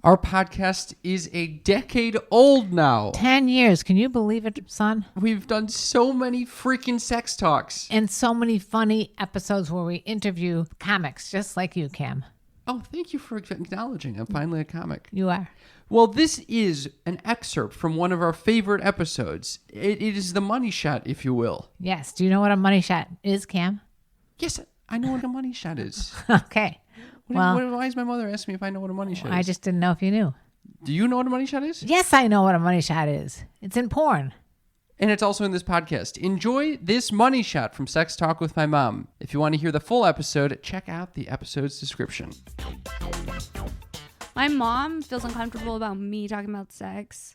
Our podcast is a decade old now. 10 years. Can you believe it, son? We've done so many freaking sex talks. And so many funny episodes where we interview comics, just like you, Cam. Oh, thank you for acknowledging I'm finally a comic. You are. Well, this is an excerpt from one of our favorite episodes. It is the money shot, if you will. Yes. Do you know what a money shot is, Cam? Yes, I know what a money shot is. Okay. Why is my mother asking me if I know what a money shot is? I just didn't know if you knew. Do you know what a money shot is? Yes, I know what a money shot is. It's in porn. And it's also in this podcast. Enjoy this money shot from Sex Talk with My Mom. If you want to hear the full episode, check out the episode's description. My mom feels uncomfortable about me talking about sex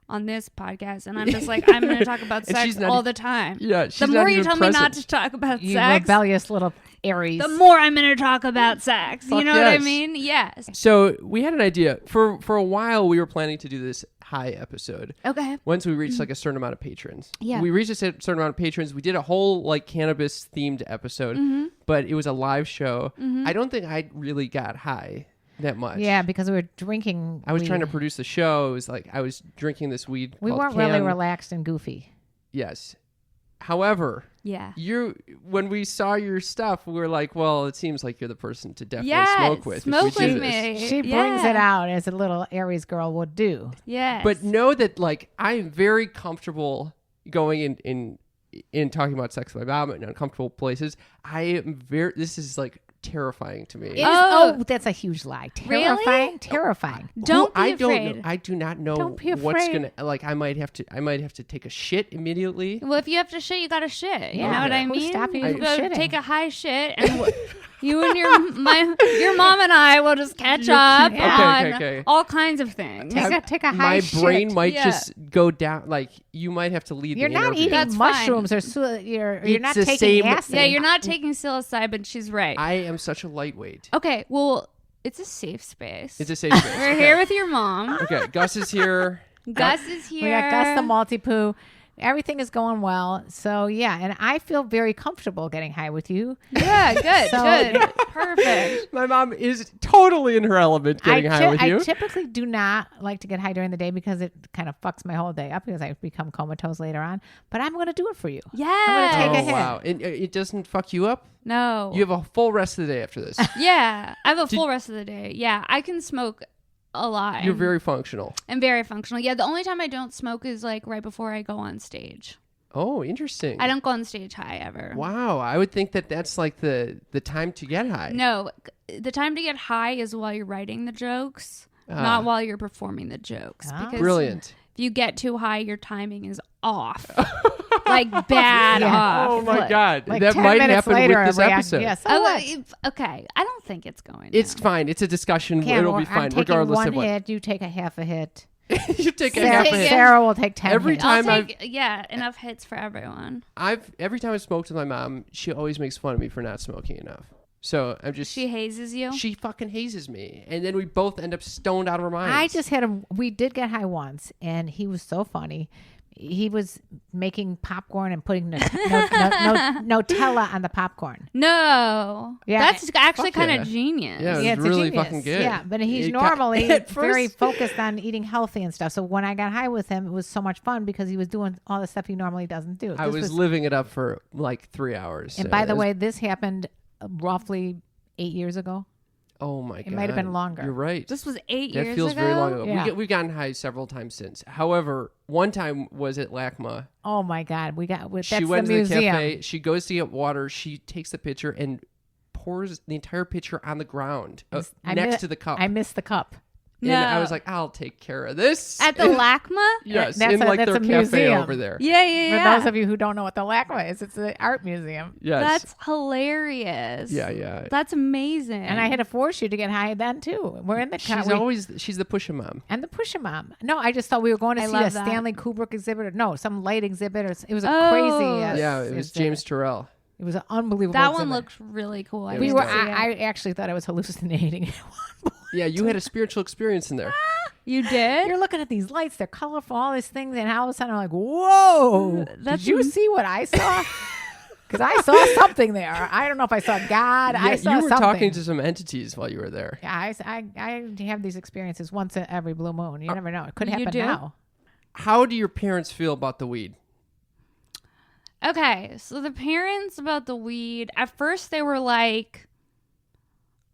on this podcast, and I'm just like, I'm going to talk about sex all the time. Yeah, she's the not more you even tell present. me not to talk about You sex, rebellious little Aries. the more I'm going to talk about sex. Fuck You know what I yes. mean? Yes. So we had an idea. For a while, we were planning to do this high episode. Okay. Once we reached like a certain amount of patrons. Yeah. We reached a certain amount of patrons. We did a whole like cannabis themed episode, but it was a live show. I don't think I really got high that much. Yeah, because we were drinking. I was weed. trying to produce the show. It was like I was drinking this weed. We called weren't really Can. relaxed and goofy. Yes. However, Yeah. when we saw your stuff, we were like, well, it seems like you're the person to definitely Yes, smoke with. smoke if we do with this. me. She brings it out as a little Aries girl would do. Yes. But know that like I am very comfortable going in talking about sex with my mom in uncomfortable places. I am this is like terrifying to me. It is, Oh. that's a huge lie. Really? Terrifying, terrifying. Don't be I afraid. I do not know Don't be what's afraid. gonna like. I might have to take a shit immediately. Well, if you have to shit, you gotta shit. You Yeah. know what I Who's mean? stopping you You from go shitting? take a high shit, and you and your mom and I will just catch up Okay, on okay. all kinds of things. Take a high My shit. brain might Yeah. just go down. Like you might have to lead. You're the not interview. eating That's mushrooms or you're It's not the taking same- acid. Yeah, you're not taking psilocybin. She's right. I am such a lightweight. Okay, well, it's a safe space. It's a safe space. We're Okay. here with your mom. Okay, Gus is here. Gus is We here. got Gus the multi-poo. Everything is going well. So, yeah, and I feel very comfortable getting high with you. Yeah, good, So- good, perfect. My mom is totally in her element getting high with you. I typically do not like to get high during the day because it kind of fucks my whole day up because I become comatose later on. But I'm going to do it for you. Yeah. take a Oh hit. wow! It doesn't fuck you up. No. You have a full rest of the day after this. Yeah, I have a full rest of the day. Yeah, I can smoke a lot. You're very functional. I'm very functional. Yeah, the only time I don't smoke is like right before I go on stage. Oh, interesting. I don't go on stage high ever. Wow, I would think that that's like the time to get high. No, the time to get high is while you're writing the jokes, not while you're performing the jokes. Ah. Because Brilliant. if you get too high, your timing is off. Like bad Yeah. off. Oh my Like- God, Like that 10 might minutes happen later, with this I'm like, episode. yes. Oh, what? okay. I don't think it's going. It's now. fine. It's a discussion. Cam, It'll be I'm fine, taking regardless one of what. hit. You take a half a hit. You take a Sarah, half a hit. hit. Sarah will take 10 Every hits. time I'll take enough hits for everyone. Every time I've smoked with my mom, she always makes fun of me for not smoking enough. So I'm just She hazes you. she fucking hazes me, and then we both end up stoned out of our minds. I just had him. We did get high once, and he was so funny. He was making popcorn and putting Nutella on the popcorn. No. Yeah. That's actually Fuck kind yeah. of genius. Yeah. It was Yeah, it's really a genius. fucking good. Yeah, but he's It got- normally at very first- focused on eating healthy and stuff. So when I got high with him, it was so much fun because he was doing all the stuff he normally doesn't do. I was living it up for like 3 hours. and so by the it was- way, this happened roughly 8 years ago. oh my God, it might have been longer. You're right. This was 8 That years feels ago. very long ago. Yeah. We've gotten high several times since. However, one time was at LACMA. Oh my God, that's She the went to the museum. cafe. She goes to get water. She takes the pitcher and pours the entire pitcher on the ground next to the cup. I missed the cup. And I was like, I'll take care of this. At the LACMA? yes, That's in a- like that's their a cafe museum. over there. Yeah. For those of you who don't know what the LACMA is, it's an art museum. Yes. That's hilarious. yeah. That's amazing. And I had to force you to get high then too. We're in the car. She's the pusher mom. And the Pusher Mom. No, I just thought we were going to I see love a that. Stanley Kubrick exhibit. Or, no, some light exhibit. Or it was a Oh. crazy. Yeah, it was James Terrell. It was an unbelievable. that one exhibit. looks really cool. I It We was need were. to see I it. actually thought I was hallucinating. Yeah, you had a spiritual experience in there. You did? You're looking at these lights. They're colorful. All these things, and all of a sudden I'm like, "Whoa! That's Did you see what I saw?" Because I saw something there. I don't know if I saw God. I saw you were something. talking to some entities while you were there. Yeah, I have these experiences once every blue moon. You never know. It could happen do? now. How do your parents feel about the weed? Okay, so the parents about the weed, at first they were like,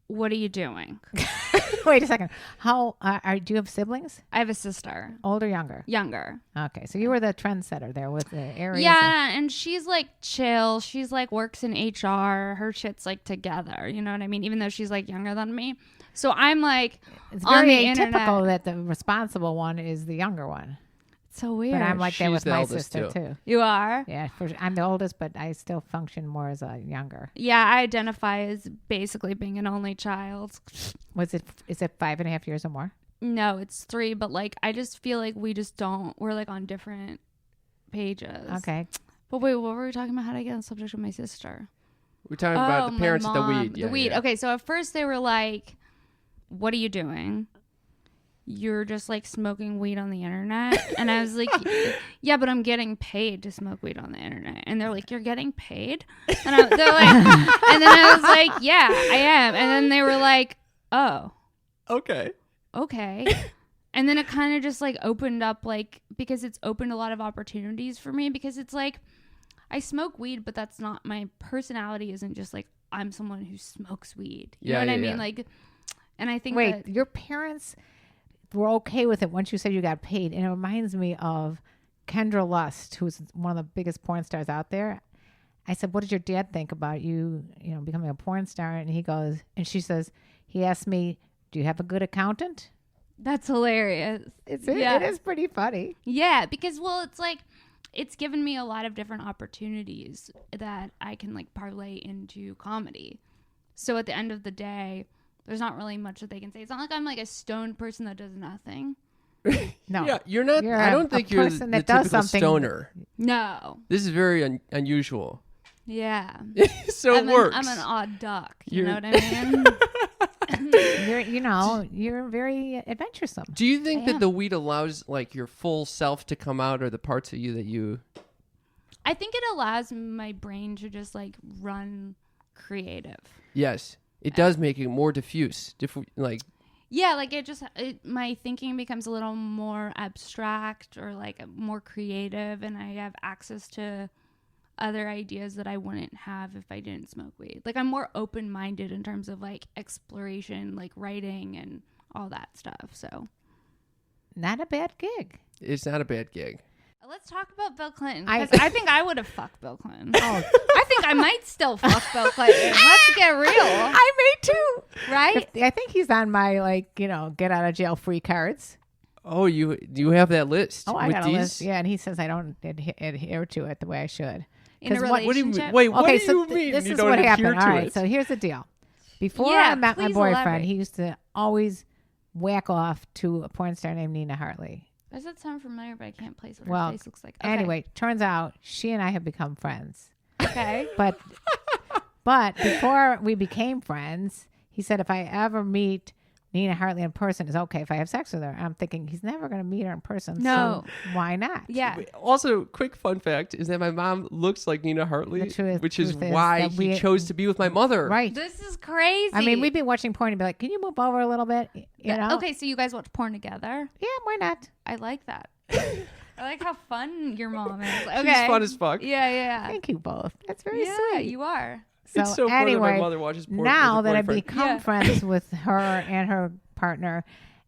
what are you doing? Wait a second. How do you have siblings? I have a sister. Old or younger? Younger. Okay, so you were the trendsetter there with the Aries. Yeah, and she's like chill. She's like works in HR. Her shit's like together. You know what I mean? Even though she's like younger than me. So I'm like, it's on very the atypical internet. that the responsible one is the younger one. It's so weird. But I'm like that She's with the my eldest, sister too. too. You are? Yeah, I'm the oldest, but I still function more as a younger. Yeah, I identify as basically being an only child. Is it 5.5 years or more? No, it's 3, but like I just feel like we're like on different pages. Okay. But wait, what were we talking about? How did I get on the subject of my sister? We're talking about the my parents of the mom. weed. The weed. Yeah. Okay, so at first they were like, what are you doing? You're just like smoking weed on the internet. And I was like, yeah, but I'm getting paid to smoke weed on the internet. And they're like, you're getting paid? And they're like, and then I was like, yeah, I am. And then they were like, oh, Okay. And then it kind of just like opened up, like, because it's opened a lot of opportunities for me, because it's like, I smoke weed, but that's not my personality. Isn't just like, I'm someone who smokes weed. You know what I mean? Like, and I think Wait, your parents were okay with it once you said you got paid. And it reminds me of Kendra Lust, who's one of the biggest porn stars out there. I said, what did your dad think about you becoming a porn star? And she says, he asked me, do you have a good accountant? that's hilarious. It is pretty funny. Yeah, because, well, it's like, it's given me a lot of different opportunities that I can like parlay into comedy. So at the end of the day, there's not really much that they can say. It's not like I'm like a stoned person that does nothing. No. Yeah, you're not. I don't think you're the that does typical something. stoner. No. This is very unusual. Yeah. So it works. I'm an odd duck. You know what I mean? You're very adventuresome. Do you think that the weed allows like your full self to come out, or the parts of you that you? I think it allows my brain to just like run creative. Yes, it does make it more diffuse. Yeah, like my thinking becomes a little more abstract or like more creative, and I have access to other ideas that I wouldn't have if I didn't smoke weed. Like I'm more open-minded in terms of like exploration, like writing and all that stuff. So Not a bad gig. It's not a bad gig. let's talk about Bill Clinton, because I think I would have fucked Bill Clinton. Oh, I think I might still fuck Bill Clinton. Let's get real. I may too. Right? I think he's on my get out of jail free cards. Oh, you have that list? Oh, I with got a these? list. Yeah, and he says I don't adhere to it the way I should. In a what- relationship. What do you mean? Wait, what Okay, do so you mean? this you is don't what adhere happened. to All right, it? so here's the deal. Before Yeah, I met my please boyfriend, elaborate. he used to always whack off to a porn star named Nina Hartley. Does that sound familiar? But I can't place what Well, her face looks like. Okay. Anyway, turns out she and I have become friends. Okay. But before we became friends, he said if I ever meet Nina Hartley in person, it's okay if I have sex with her. I'm thinking he's never going to meet her in person. No. So why not? Yeah. Also, quick fun fact is that my mom looks like Nina Hartley, which is truth is why that he we- chose to be with my mother. Right. This is crazy. I mean, we'd be watching porn and be like, can you move over a little bit? You know? Okay, so you guys watch porn together? Yeah, why not? I like that. I like how fun your mom is. Okay. She's fun as fuck. Yeah. Thank you both. That's very Yeah, sweet. you are. It's so funny that anyway, my mother watches porn now with her that I've boyfriend. become Yeah. friends with her and her partner,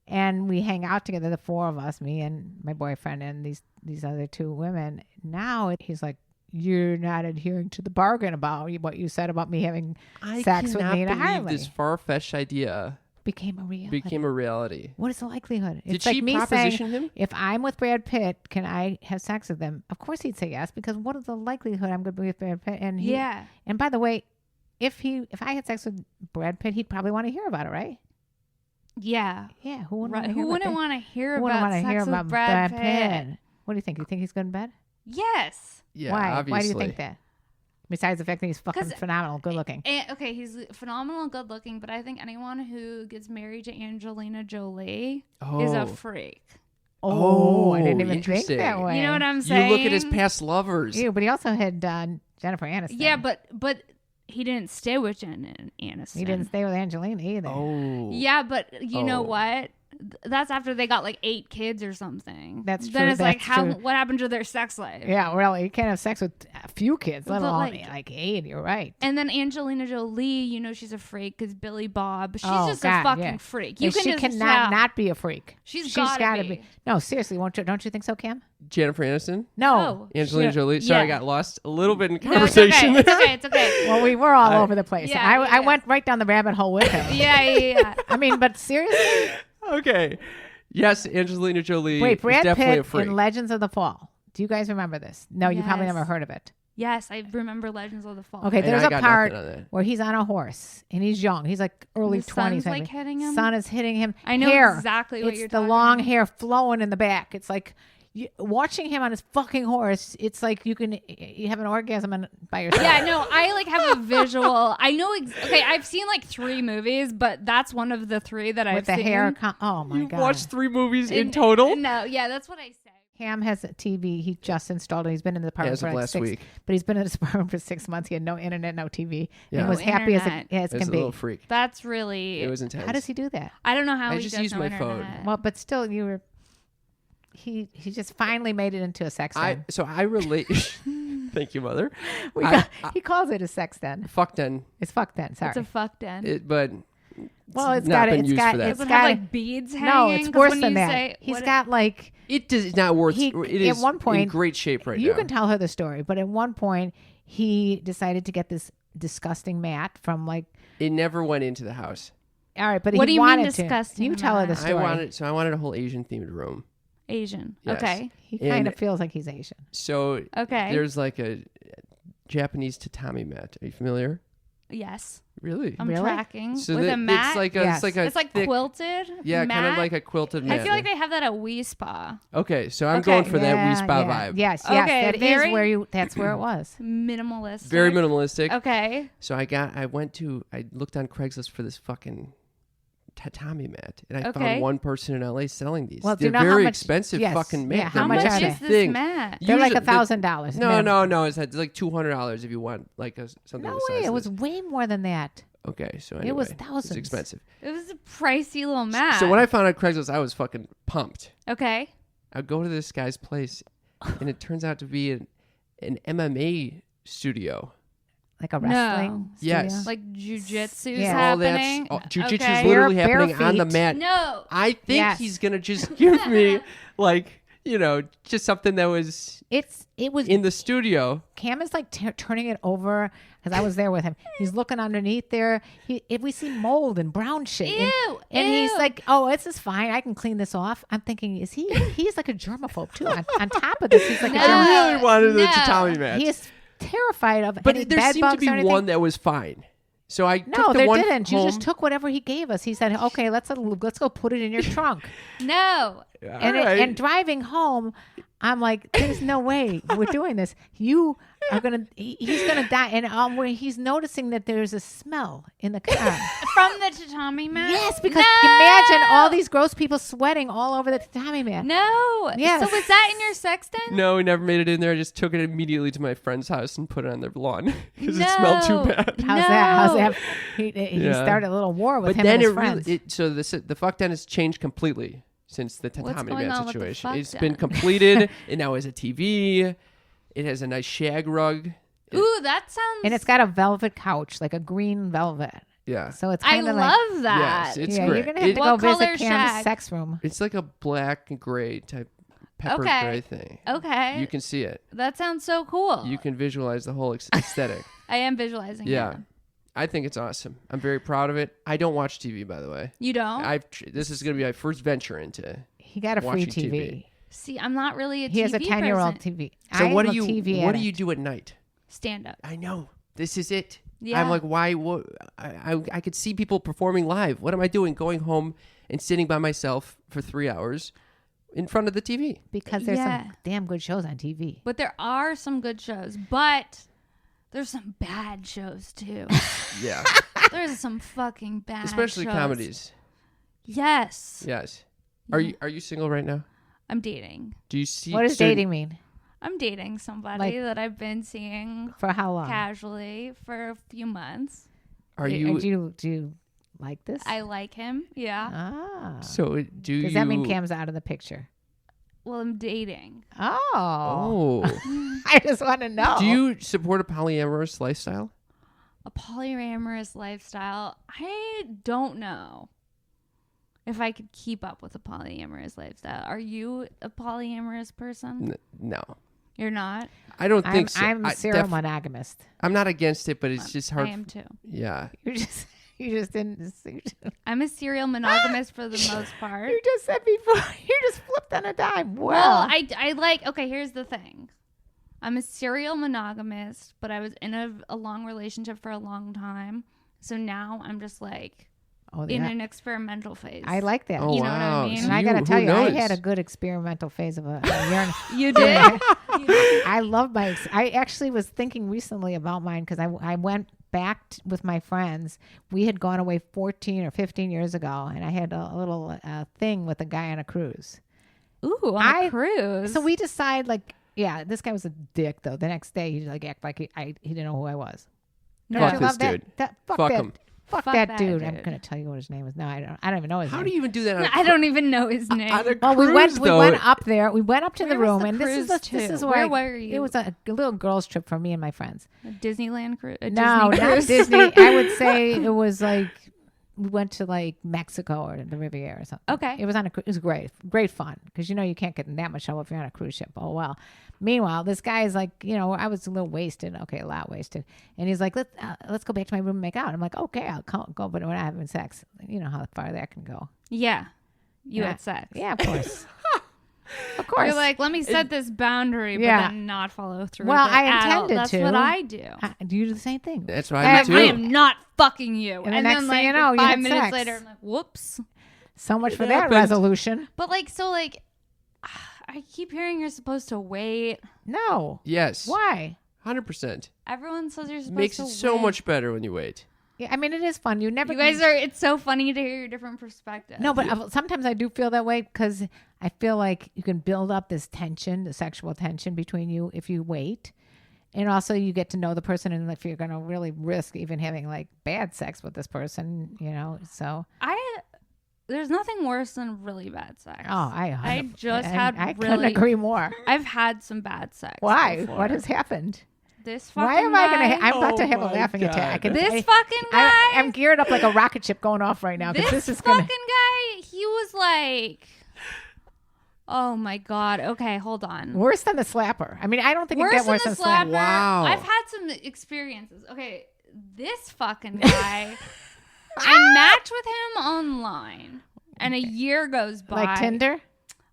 and we hang out together, the four of us, me and my boyfriend and these other two women, now he's like, you're not adhering to the bargain about what you said about me having sex with I Nina cannot believe Hartley. this far-fetched idea Became a reality. What is the likelihood? Did It's she like me proposition saying, him? if I'm with Brad Pitt, can I have sex with him? Of course he'd say yes, because what is the likelihood I'm going to be with Brad Pitt? And Yeah. And by the way, if I had sex with Brad Pitt, he'd probably want to hear about it, right? Yeah. Yeah. Who wouldn't Right. want to Who hear wouldn't about want to hear Who wouldn't about want to sex hear with about Brad Pitt? What do you think? You think he's good in bed? Yes. Yeah, Why? obviously. Why do you think that? Besides the fact that he's fucking 'Cause- phenomenal, good looking. Okay, he's phenomenal, good looking, but I think anyone who gets married to Angelina Jolie is a freak. Oh, I didn't even think interesting. that way. You know what I'm You saying? look at his past lovers. Ew, but he also had Jennifer Aniston. Yeah, but he didn't stay with Jen Aniston. He didn't stay with Angelina either. Oh. Yeah, but you know Oh. what? That's after they got like 8 kids or something. That's Then true, it's like, that's true. what happened to their sex life? Yeah, well, you can't have sex with a few kids, let But, alone like- like 8. You're right. And then Angelina Jolie, you know, she's a freak because Billy Bob. She's Oh, just God, a fucking yeah. freak. Yeah, You can she just cannot tell. not be a freak. She's gotta gotta be. No, seriously, don't you think so, Cam? Jennifer Aniston, No. Angelina She- Jolie. Sorry, I Yeah. got lost a little bit in No, it's conversation. okay. It's okay. It's okay. Well, we were all I- over the place. Yeah, I yeah. went right down the rabbit hole with him. Yeah. I mean, but seriously, Okay. Yes, Angelina Jolie wait, is Brad definitely a Pitt freak. in Legends of the Fall. Do you guys remember this? No, you probably Yes. never heard of it. Yes, I remember Legends of the Fall. Okay, And there's I a got part nothing on that. where he's on a horse and he's young. He's like early The 20s. sun's, like, maybe. hitting him? Sun is hitting him. I know hair. exactly what it's you're the talking long about. hair flowing in the back. It's like watching him on his fucking horse. It's like you have an orgasm by yourself. Yeah, no, I like have a visual. I know. Okay, I've seen like 3 movies, but that's one of the 3 that I've with the seen. hair. Oh my You god! watched 3 movies in And- total? No, yeah, that's what I say. Cam has a TV. He just installed it. He's been in the apartment As for of like last 6 week. But he's been in this apartment for 6 months. He had no internet, no TV. Yeah. And No was happy internet. as It's can a be. little freak. That's really. It was intense. How does he do that? I don't know how I he just does use no my phone. internet. Well, but still, you were. He just finally made it into a sex den. I relate. Thank you, mother. He calls it a sex den. Fuck den. It's fuck den. Sorry. It's a fuck den. But well, it's not got been it's used got for that. it's Does it got have like beads hanging? no. It's 'Cause worse when than you that. say- He's what- got like it does not worth. He- It is at one point- in great shape right you now. can tell her the story, but at one point he decided to get this disgusting mat from like. It never went into the house. All right, but What he do you mean wanted disgusting to. You tell her the mat? story. I wanted a whole Asian themed room. Asian. Yes. Okay. He kind of And- feels like he's Asian. So Okay. there's like a Japanese tatami mat. Are you familiar? Yes. Really? I'm Really? tracking So with that- a mat. It's like a, Yes. it's like a It's like thick, quilted. yeah, mat. kind of like a quilted mat. I feel like they have that at Wee Spa. Okay, so I'm Okay. going for that Wii Yeah, Spa yeah. vibe. Yes, Okay, yes, that is very- where you. That's where it was. Minimalist. Very minimalistic. Okay. So I looked on Craigslist for this fucking tatami mat, and I Okay. found one person in LA selling these. Well, do They're you know how very much- expensive yes, fucking yeah, mats. how How much much are is they? this mat? They're like Usually- $1,000. No. It's like $200 if you want like something. No the size way. It of was this. way more than that. Okay, so It was anyway, thousands. It's expensive. It was a pricey little mat. So when I found out Craigslist, I was fucking pumped. Okay. I go to this guy's place, and it turns out to be an MMA studio. Like a No. wrestling. Yes. studio? Like jujitsu's Yeah. All that's happening. jujitsu's Okay. literally Bare happening on the feet. mat. No. I think Yes. he's gonna just give me like just something that was It was. in the studio. Cam is like turning it over because I was there with him. He's looking underneath there. If we see mold and brown shit, and he's Ew. like, "Oh, this is fine. I can clean this off." I'm thinking, is he? He's like a germaphobe too. On top of this, he's like No. a germaphobe. I really wanted the no. tatami mat, He is terrified of but any there bed seemed to bugs be or anything. one that was fine. So I No, took the there one didn't. You just home. took whatever he gave us. He said, "Okay, let's go put it in your trunk." No. And All right. and driving home, I'm like, "There's no way we're doing this. You are gonna. He's gonna die." And where he's noticing that there's a smell in the car. From the tatami mat? Yes, because No. imagine all these gross people sweating all over the tatami mat. No. Yes. So was that in your sex den? No, we never made it in there. I just took it immediately to my friend's house and put it on their lawn because it smelled too No. bad. How's that? How's No. that? He Yeah. started a little war with But him then and his it friends. really the fuck den has changed completely since the What's tatami going mat on with the situation. fuck It's den? been completed. It now has a TV. It has a nice shag rug. Ooh, that sounds. And it's got a velvet couch, like a green velvet. Yeah. So it's I kind of love that. Yes, it's yeah, great. you're gonna have to What go visit color Cam's shag? sex room. It's like a black and gray type pepper Okay. gray thing. Okay. You can see it. That sounds so cool. You can visualize the whole aesthetic. I am visualizing Yeah. it. I think it's awesome. I'm very proud of it. I don't watch TV, by the way. You don't? This is going to be my first venture into. He got a free Watching TV. TV. See, I'm not really a He has a TV 10-year-old person. TV. So I'm what a do you TV what do addict. you do at night? Stand up. I know. This is it. Yeah. I'm like, why? What? I could see people performing live. What am I doing? Going home and sitting by myself for 3 hours in front of the TV. Because there's Yeah. some damn good shows on TV. But there are some good shows, but there's some bad shows too. Yeah. There's some fucking bad Especially shows. comedies. Yes. Yes. Are you single right now? I'm dating. Do you see? What does so dating mean? I'm dating somebody Like- that I've been seeing For how long? casually for a few months. Are And you? do you like this? I like him. Yeah. Ah. So do you? Does that mean Cam's out of the picture? Well, I'm dating. Oh. Oh. I just want to know. Do you support a polyamorous lifestyle? A polyamorous lifestyle. I don't know if I could keep up with a polyamorous lifestyle. Are you a polyamorous person? No, You're not? I don't think so. I'm I serial monogamist. I'm not against it, but it's just hard. I am too. Yeah. You just didn't. I'm a serial monogamist for the most part. You just said before. You just flipped on a dime. Well, I like, okay, here's the thing. I'm a serial monogamist, but I was in a long relationship for a long time. So now I'm just like in an experimental phase. I like that. Oh, You know what I wow. mean? So And I got to who tell you, I knows? had a good experimental phase of a year. You did? I love my. I actually was thinking recently about mine because I went back with my friends. We had gone away 14 or 15 years ago, and I had a little thing with a guy on a cruise. Ooh, on a cruise. So we decide like, yeah, this guy was a dick though. The next day he like act like he didn't know who I was. Don't Fuck you this love that? dude. Fuck Fuck that. him. Fuck Fuck that that dude. I'm dude. gonna tell you what his name is. No, I don't even know his How name. do you even do that? On I don't even know his name. on a Well, cruise, we went up there. We went up to the Where was room, the and cruise this is to? where Where were you? It was a little girls' trip for me and my friends. A Disneyland cruise? No, Disney not cruise? Disney. I would say it was like we went to like Mexico or the Riviera or something. Okay. It was on a. It was great fun because you can't get in that much trouble if you're on a cruise ship. Oh well. Meanwhile, this guy is like, I was a little wasted. Okay, a lot wasted, and he's like, let's go back to my room and make out. I'm like, okay, I'll go, but we're not having sex. You know how far that can go. Yeah. You Yeah. had sex. Yeah, of course. Of course. You're like, let me set this boundary, but Yeah. then not follow through. Well, with it I at all. intended That's to. what I do. Do you do the same thing? That's what And I do I too. am not fucking you. And the And next then, thing like, you know, you 5 had minutes sex. later, I'm like, whoops. So much for It that happened. resolution. But, like, so, like, I keep hearing you're supposed to wait. No. Yes. Why? 100%. Everyone says you're supposed Makes to it so wait. much better when you wait. Yeah, I mean, it is fun. You never. You guys are, it's so funny to hear your different perspectives. No, but sometimes I do feel that way because I feel like you can build up this tension, the sexual tension between you if you wait. And also you get to know the person and if you're going to really risk even having like bad sex with this person, so. There's nothing worse than really bad sex. Oh, I just had I couldn't really, agree more. I've had some bad sex. Why? before. What has happened? This fucking Why am I guy, going to, I'm about to Oh have a my laughing attack. God. This fucking guy. I'm geared up like a rocket ship going off right now because This this is fucking going to. guy, he was like, oh my God. Okay, hold on. Worse than the slapper. I mean, I don't think it Worse get than worse the than slapper. slapper. Wow. I've had some experiences. Okay, this fucking guy, I match with him online, and a year goes by. Like Tinder?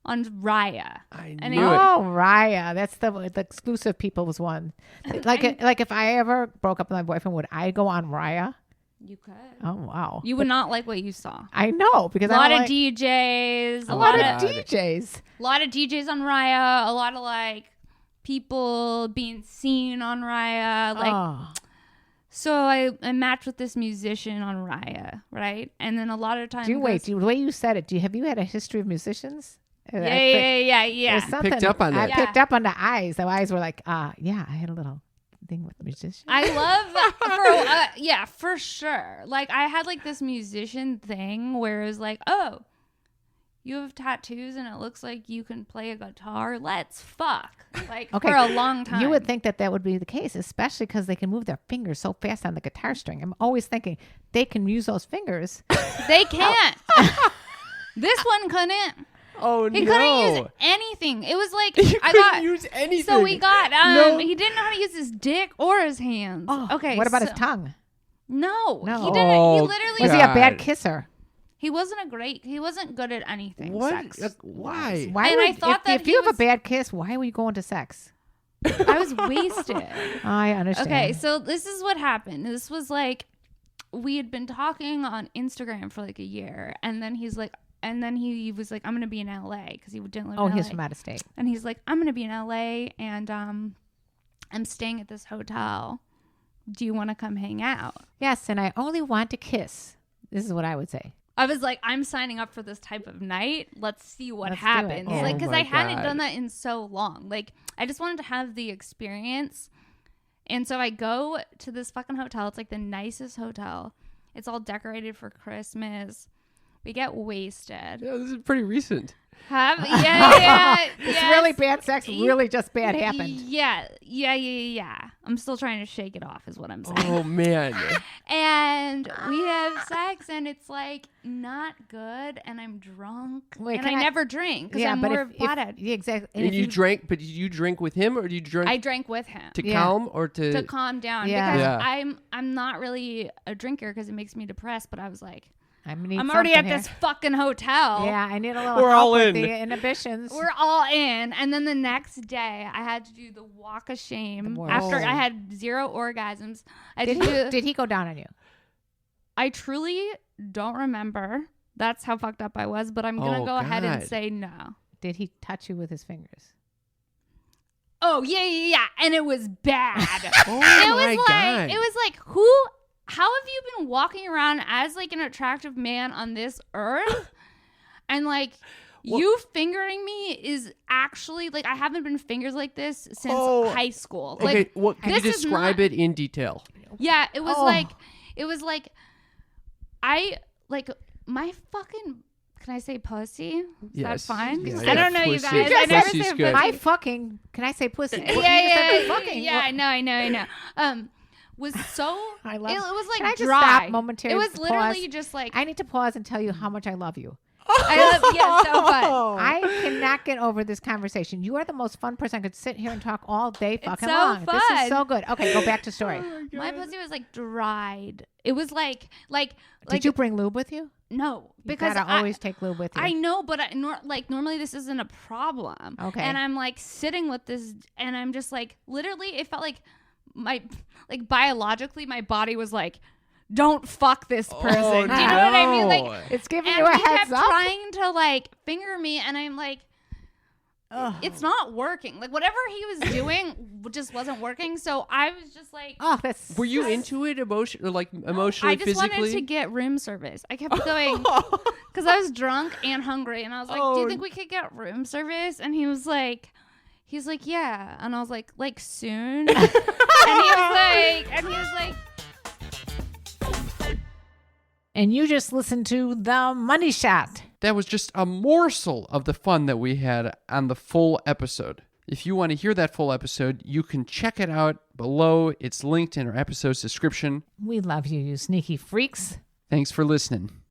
On Raya. I And knew it- it. Oh, Raya. That's the exclusive people's one. Like if I ever broke up with my boyfriend, would I go on Raya? You could. Oh, wow. You would not like what you saw. I know because A lot I of don't like, DJs. a lot of God. DJs. A lot of DJs on Raya. A lot of like people being seen on Raya. Like Oh. so I matched with this musician on Raya, right? And then a lot of times Do you wait? The way you said it, have you had a history of musicians? Yeah. There's something Picked up on that. I picked up on the eyes. The eyes were like, yeah, I had a little thing with the musician. I love for sure. Like I had like this musician thing where it was like, oh, you have tattoos and it looks like you can play a guitar. Let's fuck. Like Okay. for a long time. You would think that would be the case, especially because they can move their fingers so fast on the guitar string. I'm always thinking they can use those fingers. They can't. This one couldn't. Oh, He no. couldn't use anything. It was like You I couldn't got use anything. so we got No. he didn't know how to use his dick or his hands. Oh, okay. What about so- his tongue? No. No. He didn't. He Oh, literally Was he a bad God. kisser? he wasn't good at anything. What? Sex. Why? Why And would, I thought that if he you have was- a bad kiss, why were you going to sex? I was wasted. I understand. Okay, so this is what happened. This was like we had been talking on Instagram for like a year, and then he was like, I'm gonna be in LA because he didn't live in LA. he's from out of state. And he's like, I'm gonna be in LA, and I'm staying at this hotel. Do you want to come hang out? Yes, and I only want to kiss. This is what I would say. I was like, I'm signing up for this type of night. Let's see what Let's do it. happens. Yeah. Like, because Oh my I hadn't God. done that in so long. Like, I just wanted to have the experience. And so I go to this fucking hotel. It's like the nicest hotel. It's all decorated for Christmas. We get wasted. Yeah, this is pretty recent. It's really bad sex. Really just bad happened. Yeah. I'm still trying to shake it off, is what I'm saying. Oh man. And we have sex, and it's like not good, and I'm drunk. Wait, and can I I- never drink because Yeah, I'm but more if flathead. yeah, exactly. And And if you drank, but did you drink with him, or did you drink I drank with him to Yeah. calm or to calm down Yeah. because Yeah. I'm not really a drinker because it makes me depressed. But I was like, I'm already at here. this fucking hotel. Yeah, I need a little We're help all with in. the inhibitions. We're all in. And then the next day, I had to do the walk of shame Whoa. after I had 0 orgasms. I had did, to he, do, did he go down on you? I truly don't remember. That's how fucked up I was. But I'm going to Oh, go ahead and God. say no. Did he touch you with his fingers? Oh, yeah. And it was bad. Oh it my was God. like, how have you been walking around as like an attractive man on this earth? And like, Well- you fingering me is actually like, I haven't been fingers like this since Oh. high school. Okay, Like, what can you this is describe not- it in detail? yeah, it was Oh. like my fucking, can I say pussy? Is Yes. that fine? Yeah, I yeah, don't know, you pussy. guys. You I just never said say pussy's good. My fucking. Can I say pussy? Yeah, You just said yeah, fucking. yeah. I know. Was so. I love- it was like Can I just dry. stop momentarily? It was literally Pause? just like I need to pause and tell you how much I love you. I love. Yeah, so fun. I cannot get over this conversation. You are the most fun person. I could sit here and talk all day fucking so long. This fun. is so good. Okay, go back to story. My pussy was like dried. It was like Did you bring lube with you? no You because gotta always take lube with you. I know, but normally this isn't a problem. Okay. And I'm like sitting with this, and I'm just like, literally, it felt like biologically, my body was like, don't fuck this person. Oh, Do you know what I mean? no. Like, it's giving and you a he heads kept up. trying to like finger me, and I'm like, Ugh. it's not working. Like whatever he was doing just wasn't working. So I was just like, Oh, that's. Were you into it emotionally, I just physically? wanted to get room service. I kept going because I was drunk and hungry, and I was like, "Do you think we could get room service?" And he's like, "Yeah," and I was like soon, and he was like. And you just listened to The Money Shot. That was just a morsel of the fun that we had on the full episode. If you want to hear that full episode, you can check it out below. It's linked in our episode's description. We love you, you sneaky freaks. Thanks for listening.